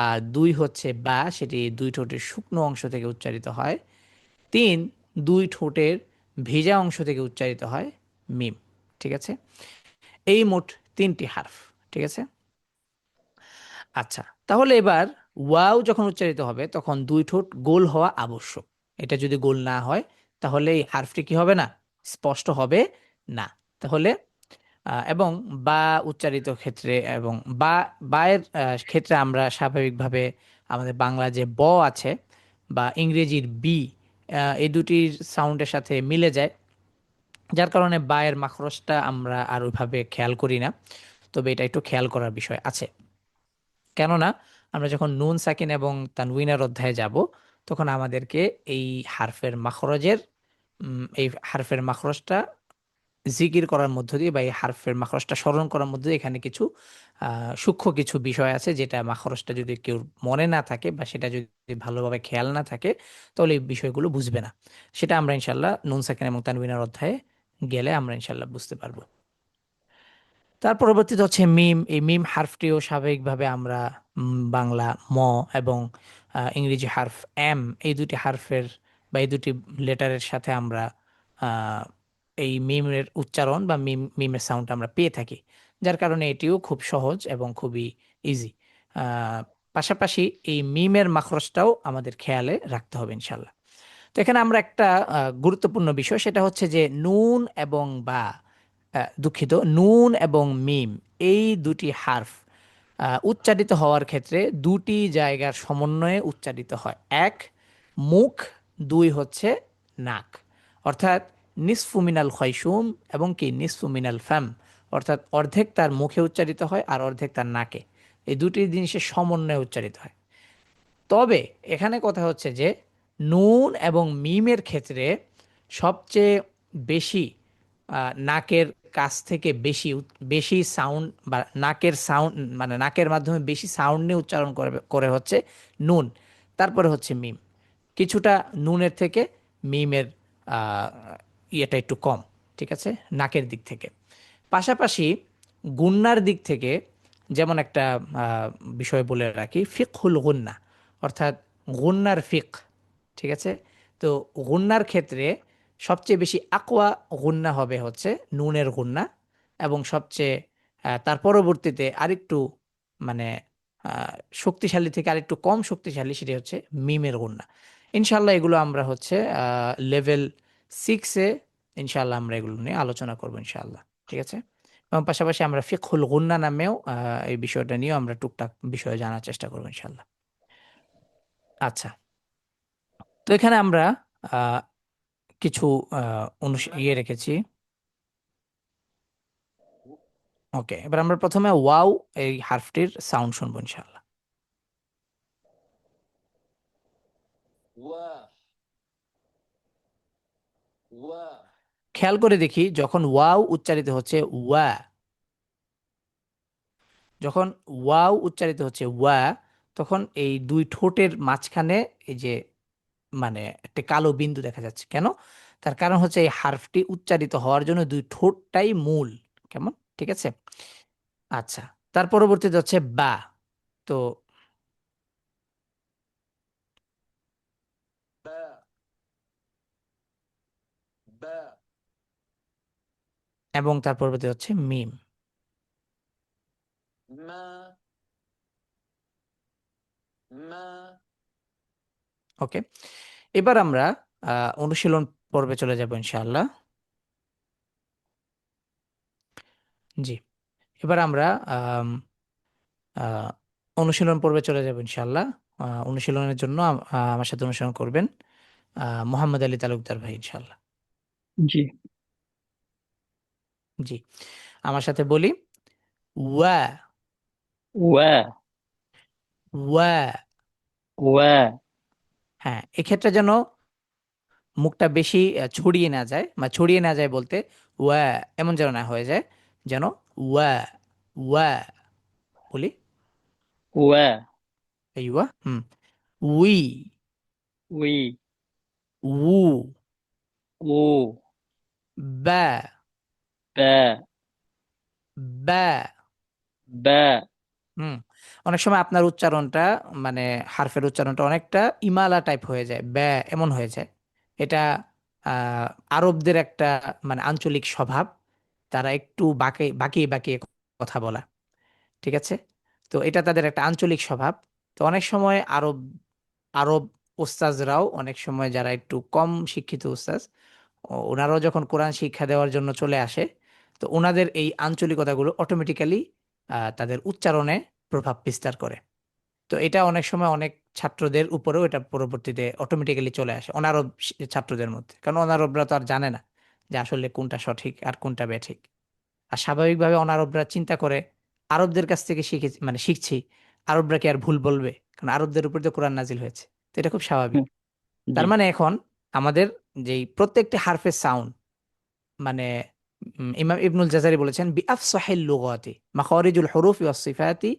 আর দুই হচ্ছে বা, সেটি দুই ঠোঁটের শুকনো অংশ থেকে উচ্চারিত হয়। তিন, দুই ঠোঁটের ভেজা অংশ থেকে উচ্চারিত হয় মিম, ঠিক আছে? এই মোট তিনটি হার্ফ, ঠিক আছে? আচ্ছা, তাহলে এবার ওয়াও যখন উচ্চারিত হবে তখন দুই ঠোঁট গোল হওয়া আবশ্যক। এটা যদি গোল না হয় তাহলে এই হার্ফটি কি হবে না, স্পষ্ট হবে না। তাহলে এবং বা উচ্চারিত ক্ষেত্রে এবং বা বায়ের ক্ষেত্রে আমরা স্বাভাবিকভাবে আমাদের বাংলা যে ব আছে বা ইংরেজির বি, এই দুটির সাউন্ডের সাথে মিলে যায়, যার কারণে বায়ের মাখরজটা আমরা আর ওইভাবে খেয়াল করি না। তবে এটা একটু খেয়াল করার বিষয় আছে, কেননা আমরা যখন নুন সাকিন এবং তানউইনের অধ্যায়ে যাব তখন আমাদেরকে এই হারফের মাখরজের এই হারফের মাখরজটা জিকির করার মধ্য দিয়ে বা এই হারফের মাখরজটা স্মরণ করার মধ্য দিয়ে এখানে কিছু সূক্ষ্ম কিছু বিষয় আছে, যেটা মাখরজটা যদি কেউ মনে না থাকে বা সেটা যদি ভালোভাবে খেয়াল না থাকে তাহলে এই বিষয়গুলো বুঝবে না। সেটা আমরা ইনশাল্লাহ নুন সাকিন এবং তানউইনের অধ্যায়ে গেলে আমরা ইনশাল্লাহ বুঝতে পারবো। তার পরবর্তীতে হচ্ছে মিম। এই মিম হারফটিও স্বাভাবিকভাবে আমরা বাংলা ম এবং ইংরেজি হারফ এম, এই দুটি হারফের বা এই দুটি লেটারের সাথে আমরা আহ, এই মিমের উচ্চারণ বা মিমের সাউন্ড আমরা পেয়ে থাকি, যার কারণে এটিও খুব সহজ এবং খুবই ইজি। পাশাপাশি এই মিমের মাখরজটাও আমাদের খেয়ালে রাখতে হবে ইনশাল্লাহ। তো এখানে আমরা একটা গুরুত্বপূর্ণ বিষয়, সেটা হচ্ছে যে নুন এবং বা, দুঃখিত, নুন এবং মিম, এই দুটি হার্ফ উচ্চারিত হওয়ার ক্ষেত্রে দুটি জায়গার সমন্বয়ে উচ্চারিত হয়। এক, মুখ। দুই হচ্ছে নাক। অর্থাৎ নিসফু মিনাল খয়সুম এবং কি নিসফু মিনাল ফাম, অর্থাৎ অর্ধেক তার মুখে উচ্চারিত হয় আর অর্ধেক তার নাকে। এই দুটি জিনিসের সমন্বয়ে উচ্চারিত হয়। তবে এখানে কথা হচ্ছে যে নুন এবং মিমের ক্ষেত্রে সবচেয়ে বেশি নাকের কাছ থেকে বেশি বেশি সাউন্ড বা নাকের সাউন্ড, মানে নাকের মাধ্যমে বেশি সাউন্ড নিয়ে উচ্চারণ করে করে হচ্ছে নুন, তারপরে হচ্ছে মিম। কিছুটা নুনের থেকে মিমের আহ, ইয়েটা একটু কম, ঠিক আছে, নাকের দিক থেকে। পাশাপাশি গুন্নার দিক থেকে যেমন একটা আহ, বিষয় বলে রাখি, ফিকহুল গুন্না, অর্থাৎ গুন্নার ফিক, ঠিক আছে? তো গুন্নার ক্ষেত্রে সবচেয়ে বেশি আকওয়া গুন্না হবে হচ্ছে নুনের গুন্না, এবং সবচেয়ে তার পরবর্তীতে আরেকটু মানে আহ, শক্তিশালী থেকে আরেকটু কম শক্তিশালী সেটি হচ্ছে মিমের গুন্না। ইনশাল্লাহ এগুলো আমরা হচ্ছে লেভেল 6-এ ইনশাল্লাহ আমরা এগুলো নিয়ে আলোচনা করবো ইনশাল্লাহ, ঠিক আছে? এবং পাশাপাশি আমরা ফিকহুল গুন্না নামেও এই বিষয়টা নিয়েও আমরা টুকটাক বিষয়ে জানার চেষ্টা করবো ইনশাল্লাহ। আচ্ছা, তো এখানে আমরা আহ, কিছু ইয়ে রেখেছি। ওকে, এবার আমরা প্রথমে ওয়াও এই হারফটির সাউন্ড শুনবো ইনশাল্লাহ। খেয়াল করে দেখি, যখন ওয়াও উচ্চারিত হচ্ছে ওয়া, যখন ওয়াও উচ্চারিত হচ্ছে ওয়া, তখন এই দুই ঠোঁটের মাঝখানে এই যে মানে একটা কালো বিন্দু দেখা যাচ্ছে কেন? তার কারণ হচ্ছে এই হারফটি উচ্চারিত হওয়ার জন্য দুই ঠোঁটটাই মূল, কেমন, ঠিক আছে? আচ্ছা, তার পরবর্তীতে হচ্ছে বা। তো এবং তার পরবর্তী হচ্ছে মিম। ওকে, এবার আমরা অনুশীলন পর্বে চলে যাব ইনশাআল্লাহ। জি, এবার আমরা আম, আহ, অনুশীলন পর্বে চলে যাব ইনশাআল্লাহ। অনুশীলনের জন্য আমার সাথে অনুসরণ করবেন মোহাম্মদ আলী তালুকদার ভাই ইনশাআল্লাহ। জি। জি, আমার সাথে বলি, ওয়া, ওয়া ওয়া। ওয়া হ্যাঁ, এক্ষেত্রে যেন মুখটা বেশি ছড়িয়ে না যায়, বা ছড়িয়ে না যায় বলতে ওয়া এমন যেন না হয়ে যায়, যেন ওয়া ওয়া বলি। ওয়া আইওয়া। উই, উই উ, ও বা, বা বা। বা হুম অনেক সময় আপনার উচ্চারণটা, মানে হারফের উচ্চারণটা অনেকটা ইমালা টাইপ হয়ে যায়, ব্যা এমন হয়ে যায়। এটা আহ আরবদের একটা মানে আঞ্চলিক স্বভাব, তারা একটু বাঁকিয়ে বাঁকিয়ে কথা বলা। ঠিক আছে, তো এটা তাদের একটা আঞ্চলিক স্বভাব। তো অনেক সময় আরব আরব ওস্তাজরাও অনেক সময় যারা একটু কম শিক্ষিত ওস্তাজ, ওনারাও যখন কোরআন শিক্ষা দেওয়ার জন্য চলে আসে, তো ওনাদের এই আঞ্চলিকতাগুলো অটোমেটিক্যালি তাদের উচ্চারণে প্রভাব বিস্তার করে। তো এটা অনেক সময় অনেক ছাত্রদের উপরেও এটা পরবর্তীতে অটোমেটিক্যালি চলে আসে, অনারব ছাত্রদের মধ্যে, কারণ অনারবরা তো আর জানে না যে আসলে কোনটা সঠিক আর কোনটা বেঠিক। আর স্বাভাবিকভাবে অনারবরা চিন্তা করে আরবদের কাছ থেকে মানে শিখছি, আরবরা কি আর ভুল বলবে, কারণ আরবদের উপর তো কোরআন নাজিল হয়েছে। তো এটা খুব স্বাভাবিক। হুম, জি তার মানে এখন আমাদের যেই প্রত্যেকটি হারফের সাউন্ড, মানে ইমাম ইবনুল জাজারি বলেছেন বিআফসাহিল লুগাতি মাখারিজুল হুরুফি ওয়াস সিফাতি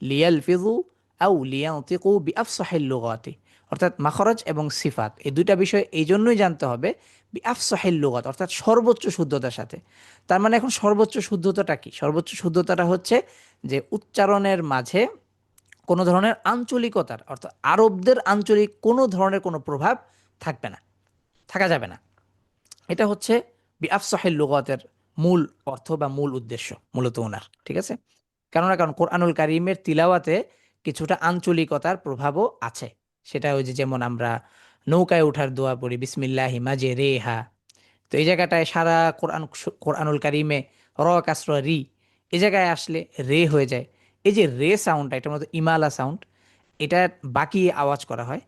লিয়ালফিযু আও লিয়ানতিকু বিআফসাহিল লুগাতি। অর্থাৎ মাখরাজ এবং সিফাত এই দুইটা বিষয় এই জন্যই জানতে হবে বিআফসাহিল লুগাত, অর্থাৎ সর্বোচ্চ শুদ্ধতার সাথে। তার মানে এখন সর্বোচ্চ শুদ্ধতাটা কি? সর্বোচ্চ শুদ্ধতাটা হচ্ছে যে উচ্চারণের মাঝে কোনো ধরনের আঞ্চলিকতার, অর্থাৎ আরবদের আঞ্চলিক কোনো ধরনের কোনো প্রভাব থাকবে না, থাকা যাবে না। এটা হচ্ছে বিআফসাহিল লুগাতের মূল অর্থ বা মূল উদ্দেশ্য মূলত ওনার। ঠিক আছে, কেননা কারণ কোরআনুল কারীমের তিলাওয়াতে কিছুটা আঞ্চলিকতার প্রভাবও আছে। সেটা ওই যে যেমন আমরা নৌকায় ওঠার দোয়া পড়ি বিসমিল্লাহি মাজে রে হা, তো এই জায়গাটায় সারা কোরআনুল কারীমে র কাসর রি, এই জায়গায় আসলে রে হয়ে যায়। এই যে রে সাউন্ডটা, এটা মূলত ইমালা সাউন্ড, এটা বাকি আওয়াজ করা হয়।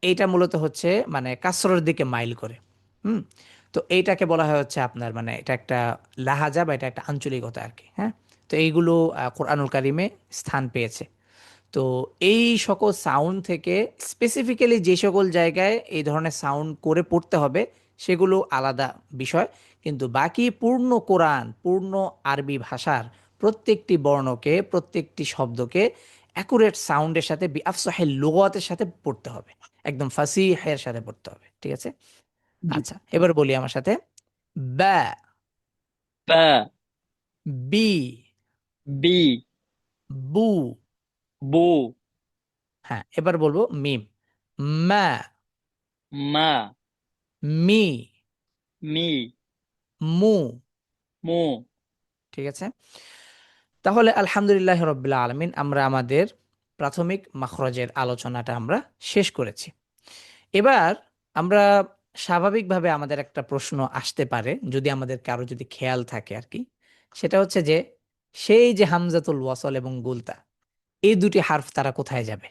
এইটা মূলত হচ্ছে মানে কাসরের দিকে মাইল করে। হুম তো এইটাকে বলা হয় হচ্ছে আপনার, মানে এটা একটা লাহাজা বা এটা একটা আঞ্চলিকতা আর কি। হ্যাঁ, তো এইগুলো কোরআনুল কারিমে স্থান পেয়েছে। তো এই সকল সাউন্ড থেকে স্পেসিফিক্যালি যে সকল জায়গায় এই ধরনের সাউন্ড করে পড়তে হবে সেগুলো আলাদা বিষয়, কিন্তু বাকি পূর্ণ কোরআন, পূর্ণ আরবি ভাষার প্রত্যেকটি বর্ণকে, প্রত্যেকটি শব্দকে অ্যাকুরেট সাউন্ডের সাথে বিআফসাহিল লুগাতের সাথে পড়তে হবে, একদম ফাসিহের সাথে পড়তে হবে। ঠিক আছে, জি আচ্ছা এবার বলি আমার সাথে। বা, বা বি, বি বু। বু হ্যাঁ, এবার বলবো মিম। মা, মা মি, মি মু। মু ঠিক আছে, তাহলে আলহামদুলিল্লাহ রব্বিল আলামিন, আমরা আমাদের প্রাথমিক মাখরজের আলোচনাটা আমরা শেষ করেছি। এবার আমরা স্বাভাবিকভাবে আমাদের একটা প্রশ্ন আসতে পারে, যদি আমাদের কারো যদি খেয়াল থাকে আর কি, সেটা হচ্ছে যে সেই যে হামজাতুল ওয়াসল এবং গুলতা, এই দুটি হারফ তারা কোথায় যাবে,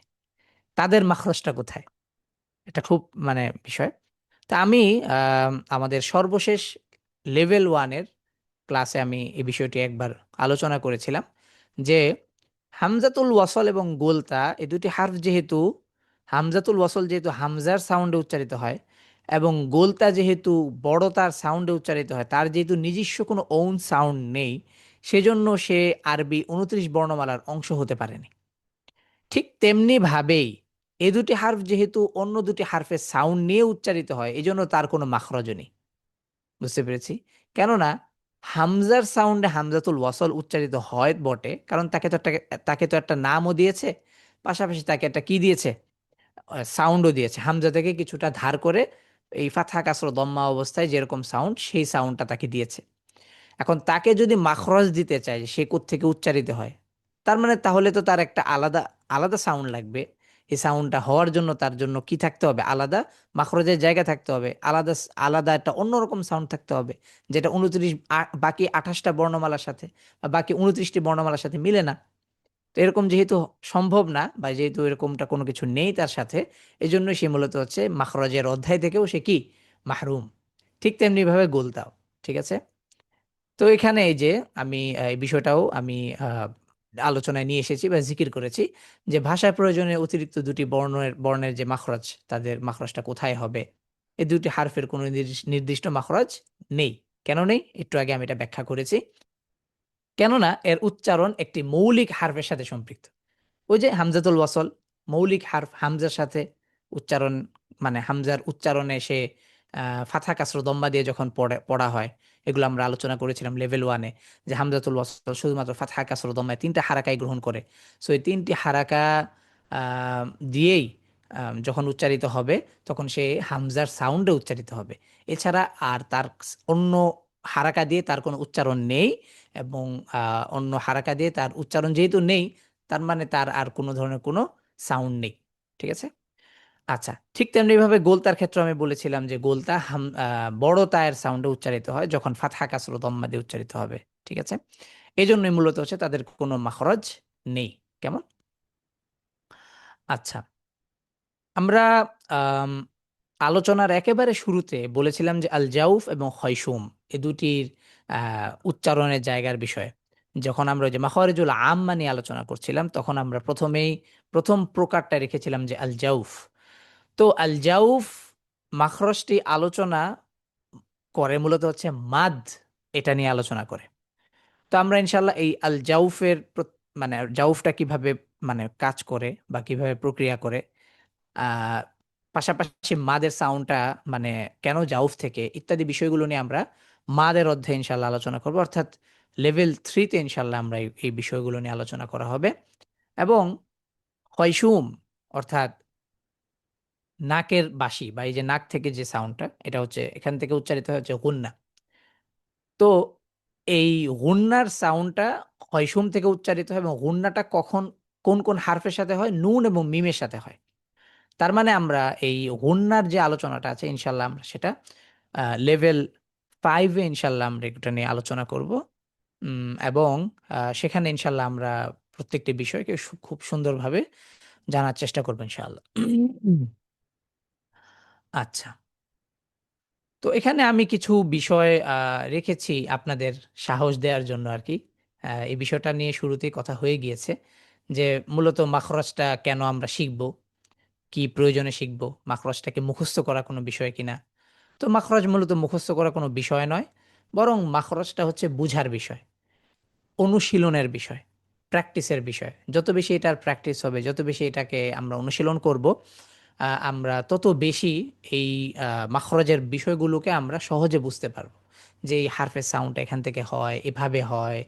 তাদের মাখরজটা কোথায়? এটা খুব মানে বিষয়। তা আমি আমাদের সর্বশেষ লেভেল ওয়ানের ক্লাসে আমি এই বিষয়টি একবার আলোচনা করেছিলাম যে হামজাতুল ওয়াসল এবং গোলতা এই দুটি হারফ যেহেতু, হামজাতুল ওয়াসল যেহেতু হামজার সাউন্ডে উচ্চারিত হয় এবং গোলতা যেহেতু বড় তার সাউন্ডে উচ্চারিত হয়, তার যেহেতু নিজস্ব কোনো ওন সাউন্ড নেই, সেজন্য সে আরবি 29 বর্ণমালার অংশ হতে পারেনি। ঠিক তেমনি ভাবেই এ দুটি হারফ যেহেতু অন্য দুটি হারফের সাউন্ড নিয়ে উচ্চারিত হয়, এজন্য তার কোনো মাখরজ নেই। বুঝতে পেরেছি, কেননা হামজার সাউন্ডে হামজাতুল ওয়াসল উচ্চারিত হয় বটে, কারণ তাকে তো একটা নামও দিয়েছে, পাশাপাশি তাকে একটা কি দিয়েছে, সাউন্ডও দিয়েছে, হামজা থেকে কিছুটা ধার করে এই ফাতহা কাসর দম্মা অবস্থায় যেরকম সাউন্ড, সেই সাউন্ডটা তাকে দিয়েছে। এখন তাকে যদি মাখরজ দিতে চায় যে সে থেকে উচ্চারিত হয়, তার মানে তাহলে তো তার একটা আলাদা আলাদা সাউন্ড লাগবে। এই সাউন্ডটা হওয়ার জন্য তার জন্য কি থাকতে হবে, আলাদা মাখরজের জায়গা থাকতে হবে, আলাদা আলাদা একটা অন্যরকম সাউন্ড থাকতে হবে, যেটা 29 বাকি 28টা বর্ণমালার সাথে বা বাকি 29টি বর্ণমালার সাথে মিলে না। তো এরকম যেহেতু সম্ভব না, বা যেহেতু এরকমটা কোনো কিছু নেই তার সাথে, এই জন্য সে মূলত হচ্ছে মাখরজের অধ্যায় থেকেও সে কি মাহরুম। ঠিক তেমনি ভাবে গোলতাও। ঠিক আছে, তো এখানে এই যে আমি এই বিষয়টাও আমি আলোচনায় নিয়ে এসেছি বা জিকির করেছি যে ভাষার প্রয়োজনে অতিরিক্ত দুটি বর্ণের যে মাখরাজ, তাদের মাখরাজটা কোথায় হবে। এই দুটি হারফের কোনো নির্দিষ্ট মাখরাজ নেই। কেন নেই? একটু আগে আমি এটা ব্যাখ্যা করেছি। কেননা এর উচ্চারণ একটি মৌলিক হারফের সাথে সম্পৃক্ত। ওই যে হামজাতুল ওয়াসল, মৌলিক হারফ হামজার সাথে উচ্চারণ, মানে হামজার উচ্চারণে সে ফাথা কাসর দম্মা দিয়ে যখন পড়া হয়, এগুলো আমরা আলোচনা করেছিলাম লেভেল 1-এ, যে হামজাতুল ওয়াসল শুধুমাত্র ফাথা কাসর দম্মায় 3টা হারাকাই গ্রহণ করে। সো এই 3টি হারাকা আহ, দিয়েই যখন উচ্চারিত হবে তখন সে হামজার সাউন্ডে উচ্চারিত হবে। এছাড়া আর তার অন্য হারাকা দিয়ে তার কোনো উচ্চারণ নেই, এবং অন্য হারাকা দিয়ে তার উচ্চারণ যেহেতু নেই, তার মানে তার আর কোনো ধরনের কোনো সাউন্ড নেই। ঠিক আছে? আচ্ছা, ঠিক তেমনি ভাবে গোলতার ক্ষেত্রে আমি বলেছিলাম যে গোলতা বড় তায়ের সাউন্ডে উচ্চারিত হয় যখন ফাতহা কাসর দম্মা দিয়ে উচ্চারিত হবে। ঠিক আছে? এই জন্যই মূলত হচ্ছে তাদের কোনো মাখরাজ নেই। কেমন? আচ্ছা, আমরা আম, আলোচনার একেবারে শুরুতে বলেছিলাম যে আল জাউফ এবং খয়সুম এ দুটির উচ্চারণের জায়গার বিষয়ে। যখন আমরা ওই যে মাখরিজুল আম্মা নিয়ে আলোচনা করছিলাম, তখন আমরা প্রথম প্রকারটা রেখেছিলাম যে আল জাউফ। তো আল জাউফ মাখরজটি আলোচনা করে মূলত হচ্ছে মাদ, এটা নিয়ে আলোচনা করে। তো আমরা ইনশাল্লাহ এই আল জাউফের মানে জাউফটা কিভাবে মানে কাজ করে বা কিভাবে প্রক্রিয়া করে, আহ পাশাপাশি মাদের সাউন্ডটা মানে কেন জাউফ থেকে, ইত্যাদি বিষয়গুলো নিয়ে আমরা মাদের অধ্যায়ে ইনশাল্লাহ আলোচনা করব। অর্থাৎ লেভেল 3-তে ইনশাল্লাহ আমরা এই বিষয়গুলো নিয়ে আলোচনা করা হবে। এবং খয়সুম অর্থাৎ নাকের বাঁশি বা এই যে নাক থেকে যে সাউন্ডটা, এটা হচ্ছে এখান থেকে উচ্চারিত হচ্ছে গুন্না। তো এই গুন্নার সাউন্ডটা খয়সুম থেকে উচ্চারিত হয়, এবং গুন্নাটা কখন কোন কোন হারফের সাথে হয়? নুন এবং মিমের সাথে হয়। তার মানে আমরা এই গুন্নার যে আলোচনাটা আছে ইনশাল্লাহ আমরা সেটা লেভেল 5-এ ইনশাল্লাহ আমরা এটা নিয়ে আলোচনা করব। এবং সেখানে ইনশাল্লাহ আমরা প্রত্যেকটি বিষয়কে খুব সুন্দরভাবে জানার চেষ্টা করবো ইনশাআল্লাহ। আচ্ছা, তো এখানে আমি কিছু বিষয় রেখেছি আপনাদের সাহস দেওয়ার জন্য আর কি। এই বিষয়টা নিয়ে শুরুতেই কথা হয়ে গিয়েছে যে মূলত মাখরাজটা কেন আমরা শিখব, কি প্রয়োজনে শিখব, মাখরাজটাকে মুখস্থ করা কোনো বিষয় কিনা। তো মাখরাজ মূলত মুখস্থ করা কোনো বিষয় নয়, বরং মাখরাজটা হচ্ছে বুঝার বিষয়, অনুশীলনের বিষয়, প্র্যাকটিসের বিষয়। যত বেশি এটার প্র্যাকটিস হবে, যত বেশি এটাকে আমরা অনুশীলন করব, আমরা তত বেশি এই মাখরাজের বিষয়গুলোকে আমরা সহজে বুঝতে পারবো। যে এই হারফের সাউন্ড এখান থেকে হয়, এভাবে হয়,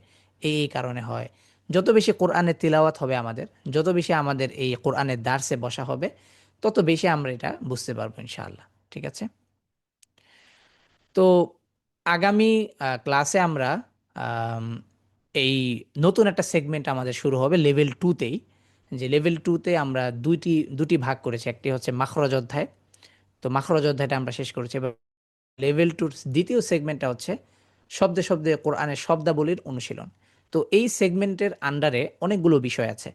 এই কারণে হয়। যত বেশি কোরআনের তিলাওয়াত হবে আমাদের, যত বেশি আমাদের এই কোরআনের দার্সে বসা হবে, তত বেশি আমরা এটা বুঝতে পারবো ইনশাআল্লাহ। ঠিক আছে? তো আগামী ক্লাসে আমরা আম, এই নতুন একটা সেগমেন্ট আমাদের শুরু হবে লেভেল 2-তেই। যে লেভেল 2-তে আমরা দুটি ভাগ করেছি, একটি হচ্ছে মাখরজ অধ্যায়। তো মাখরজ অধ্যায়টা আমরা শেষ করেছি। এবার লেভেল 2 দ্বিতীয় সেগমেন্টটা হচ্ছে শব্দে শব্দে কোরআনের শব্দাবলীর অনুশীলন। তো এই সেগমেন্টের আন্ডারে অনেকগুলো বিষয় আছে।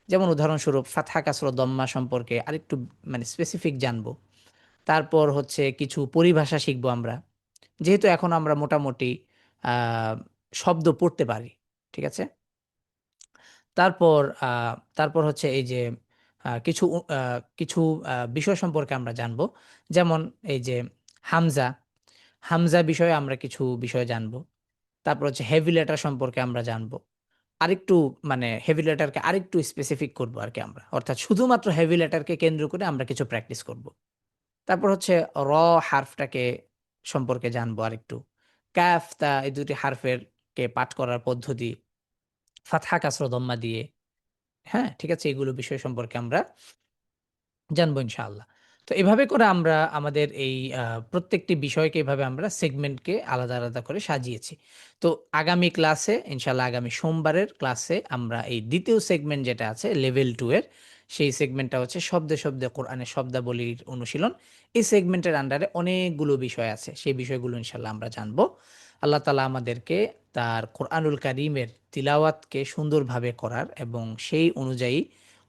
যেমন উদাহরণস্বরূপ ফাতহা কাসর দম্মা সম্পর্কে আরেকটু মানে স্পেসিফিক জানবো। তারপর হচ্ছে কিছু পরিভাষা শিখবো আমরা, যেহেতু এখন আমরা মোটামুটি আহ, শব্দ পড়তে পারি। ঠিক আছে? তারপর তারপর হচ্ছে এই যে কিছু বিষয় সম্পর্কে আমরা জানবো। যেমন এই যে হামজা, হামজা বিষয়ে আমরা কিছু বিষয় জানবো। তারপর হচ্ছে হেভি লেটার সম্পর্কে আমরা জানবো। আরেকটু মানে হেভি লেটারকে আরেকটু স্পেসিফিক করবো আর কি আমরা, অর্থাৎ শুধুমাত্র হেভি লেটারকে কেন্দ্র করে আমরা কিছু প্র্যাকটিস করব। তারপর হচ্ছে র হারফটাকে সম্পর্কে জানবো আরেকটু। কাফ তা এই দুটি হারফের কে পাঠ করার পদ্ধতি, ফাতহা কাসর দম্মা দিয়ে। হ্যাঁ, ঠিক আছে, এগুলো বিষয় সম্পর্কে আমরা জানবো ইনশাআল্লাহ। তো এভাবে করে আমরা আমাদের এই প্রত্যেকটি বিষয়কে এভাবে আমরা সেগমেন্টকে আলাদা আলাদা করে সাজিয়েছি। তো আগামী ক্লাসে ইনশাআল্লাহ, আগামী সোমবারের ক্লাসে আমরা এই দ্বিতীয় সেগমেন্ট যেটা আছে লেভেল 2 এর, সেই সেগমেন্টটা হচ্ছে শব্দে শব্দে কোরআনের শব্দাবলীর অনুশীলন। এই সেগমেন্টের আন্ডারে অনেকগুলো বিষয় আছে, সেই বিষয়গুলো ইনশাআল্লাহ আমরা জানবো। আল্লাহ তাআলা আমাদেরকে তার কোরআনুল কারীমের তিলাওয়াতকে সুন্দরভাবে করার এবং সেই অনুযায়ী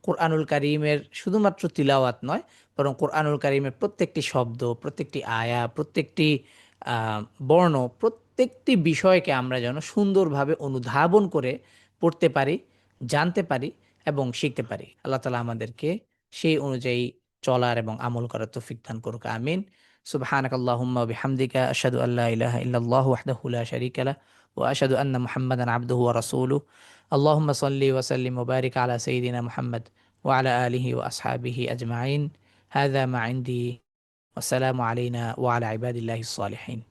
কোরআনুল কারীমের শুধুমাত্র তিলাওয়াত নয়, বরং কোরআনুল কারীমের প্রত্যেকটি শব্দ, প্রত্যেকটি আয়া, প্রত্যেকটি আহ, বর্ণ, প্রত্যেকটি বিষয়কে আমরা যেন সুন্দরভাবে অনুধাবন করে পড়তে পারি, জানতে পারি এবং শিখতে পারি। আল্লাহ তাআলা আমাদেরকে সেই অনুযায়ী চলার এবং আমল করার তৌফিক দান করুক। আমিন। সুবহানাকাল্লাহুম্মা ওয়া বিহামদিকা আশহাদু আল্লা ইলাহা ইল্লাল্লাহু ওয়াহদাহু লা শারীকা লাহ ওয়া আশহাদু আন্না মুহাম্মাদান আবদুহু ওয়া রাসূলুহু। আল্লাহুম্মা সাল্লি ওয়া সাল্লিম ওয়া বারিক আলা সাইয়্যিদিনা মুহাম্মাদ ওয়া আলা আলিহি ওয়া আসহাবিহি আজমাইন। হাযা মা ইনদি। ওয়াসসালামু আলাইনা ওয়া আলা ইবাদিল্লাহিস সালিহিন।